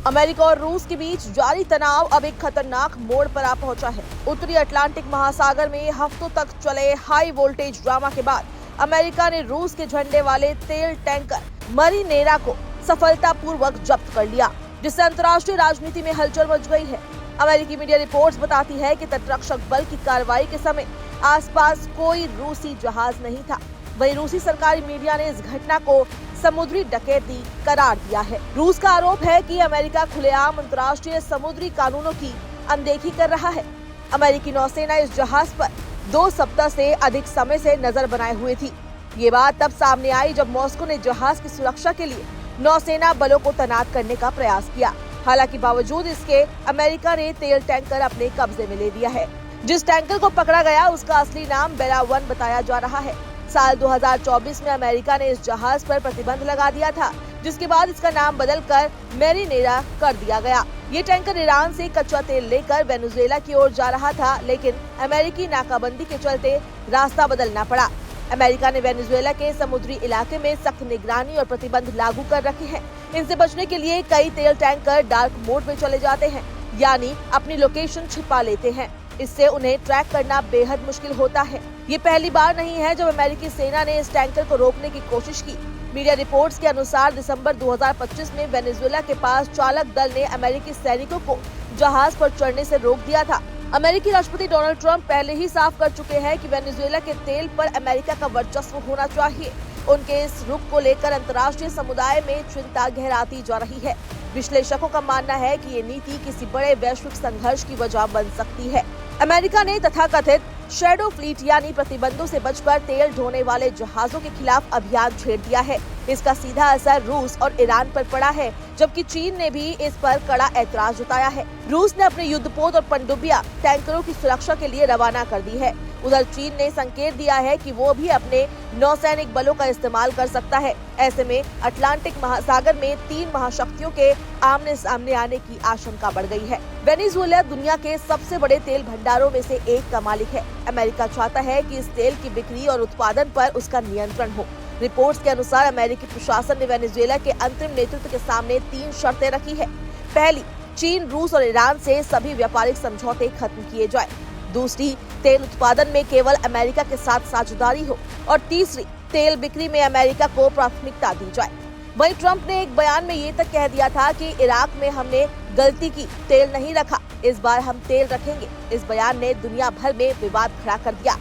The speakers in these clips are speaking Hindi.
अमेरिका और रूस के बीच जारी तनाव अब एक खतरनाक मोड़ पर आ पहुंचा है। उत्तरी अटलांटिक महासागर में हफ्तों तक चले हाई वोल्टेज ड्रामा के बाद अमेरिका ने रूस के झंडे वाले तेल टैंकर मरीनेरा को सफलतापूर्वक जब्त कर लिया, जिससे अंतर्राष्ट्रीय राजनीति में हलचल मच गई है। अमेरिकी मीडिया रिपोर्ट्स बताती है कि तटरक्षक बल की कार्रवाई के समय आसपास कोई रूसी जहाज नहीं था। वहीं रूसी सरकारी मीडिया ने इस घटना को समुद्री डकैती करार दिया है। रूस का आरोप है कि अमेरिका खुलेआम अंतर्राष्ट्रीय समुद्री कानूनों की अनदेखी कर रहा है। अमेरिकी नौसेना इस जहाज पर 2 सप्ताह से अधिक समय से नजर बनाए हुए थी। ये बात तब सामने आई जब मॉस्को ने जहाज की सुरक्षा के लिए नौसेना बलों को तैनात करने का प्रयास किया। हालांकि बावजूद इसके अमेरिका ने तेल टैंकर अपने कब्जे में ले लिया है। जिस टैंकर को पकड़ा गया उसका असली नाम बेला 1 बताया जा रहा है। साल 2024 में अमेरिका ने इस जहाज पर प्रतिबंध लगा दिया था, जिसके बाद इसका नाम बदलकर मैरीनेरा कर दिया गया। ये टैंकर ईरान से कच्चा तेल लेकर वेनेजुएला की ओर जा रहा था, लेकिन अमेरिकी नाकाबंदी के चलते रास्ता बदलना पड़ा। अमेरिका ने वेनेजुएला के समुद्री इलाके में सख्त निगरानी और प्रतिबंध लागू कर रखे हैं। इनसे बचने के लिए कई तेल टैंकर डार्क मोड में चले जाते हैं, यानी अपनी लोकेशन छिपा लेते हैं। इससे उन्हें ट्रैक करना बेहद मुश्किल होता है। ये पहली बार नहीं है जब अमेरिकी सेना ने इस टैंकर को रोकने की कोशिश की। मीडिया रिपोर्ट्स के अनुसार दिसंबर 2025 में वेनेजुएला के पास चालक दल ने अमेरिकी सैनिकों को जहाज पर चढ़ने से रोक दिया था। अमेरिकी राष्ट्रपति डोनाल्ड ट्रंप पहले ही साफ कर चुके हैं कि वेनेजुएला के तेल पर अमेरिका का वर्चस्व होना चाहिए। उनके इस रुख को लेकर अंतर्राष्ट्रीय समुदाय में चिंता गहराती जा रही है। विश्लेषकों का मानना है कि ये नीति किसी बड़े वैश्विक संघर्ष की वजह बन सकती है। अमेरिका ने तथाकथित शैडो फ्लीट यानी प्रतिबंधों से बचकर तेल ढोने वाले जहाजों के खिलाफ अभियान छेड़ दिया है। इसका सीधा असर रूस और ईरान पर पड़ा है, जबकि चीन ने भी इस पर कड़ा ऐतराज जताया है। रूस ने अपने युद्धपोत और पनडुब्बियां टैंकरों की सुरक्षा के लिए रवाना कर दी है। उधर चीन ने संकेत दिया है कि वो भी अपने नौसैनिक बलों का इस्तेमाल कर सकता है। ऐसे में अटलांटिक महासागर में 3 महाशक्तियों के आमने सामने आने की आशंका बढ़ गई है। वेनेजुएला दुनिया के सबसे बड़े तेल भंडारों में से एक का मालिक है। अमेरिका चाहता है कि इस तेल की बिक्री और उत्पादन पर उसका नियंत्रण हो। रिपोर्ट्स के अनुसार अमेरिकी प्रशासन ने वेनेजुएला के अंतरिम नेतृत्व के सामने 3 शर्तें रखी है। पहली, चीन, रूस और ईरान से सभी व्यापारिक समझौते खत्म किए जाए। दूसरी, तेल उत्पादन में केवल अमेरिका के साथ साझेदारी हो। और तीसरी, तेल बिक्री में अमेरिका को प्राथमिकता दी जाए। वहीं ट्रंप ने एक बयान में ये तक कह दिया था कि इराक में हमने गलती की, तेल नहीं रखा, इस बार हम तेल रखेंगे। इस बयान ने दुनिया भर में विवाद खड़ा कर दिया।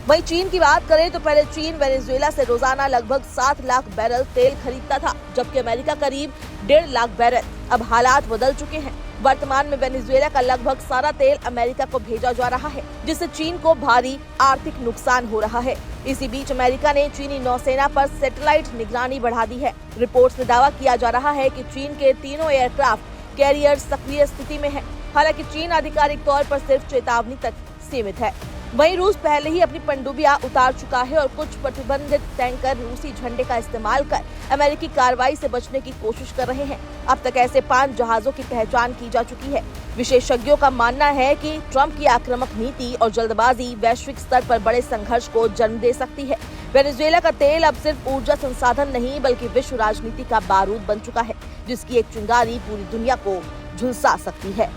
वहीं चीन की बात करें तो पहले चीन वेनेजुएला से रोजाना लगभग 7 लाख बैरल तेल खरीदता था, जबकि अमेरिका करीब 1.5 लाख बैरल। अब हालात बदल चुके हैं। वर्तमान में वेनेजुएला का लगभग सारा तेल अमेरिका को भेजा जा रहा है, जिससे चीन को भारी आर्थिक नुकसान हो रहा है। इसी बीच अमेरिका ने चीनी नौसेना पर सैटेलाइट निगरानी बढ़ा दी है। रिपोर्ट्स में दावा किया जा रहा है कि चीन के 3 एयरक्राफ्ट कैरियर सक्रिय स्थिति में है। हालांकि चीन आधिकारिक तौर पर सिर्फ चेतावनी तक सीमित है। वहीं रूस पहले ही अपनी पनडुब्बियां उतार चुका है और कुछ प्रतिबंधित टैंकर रूसी झंडे का इस्तेमाल कर अमेरिकी कार्रवाई से बचने की कोशिश कर रहे हैं। अब तक ऐसे 5 जहाजों की पहचान की जा चुकी है। विशेषज्ञों का मानना है कि ट्रंप की आक्रामक नीति और जल्दबाजी वैश्विक स्तर पर बड़े संघर्ष को जन्म दे सकती है। वेनेजुएला का तेल अब सिर्फ ऊर्जा संसाधन नहीं बल्कि विश्व राजनीति का बारूद बन चुका है, जिसकी एक चिंगारी पूरी दुनिया को झुलसा सकती है।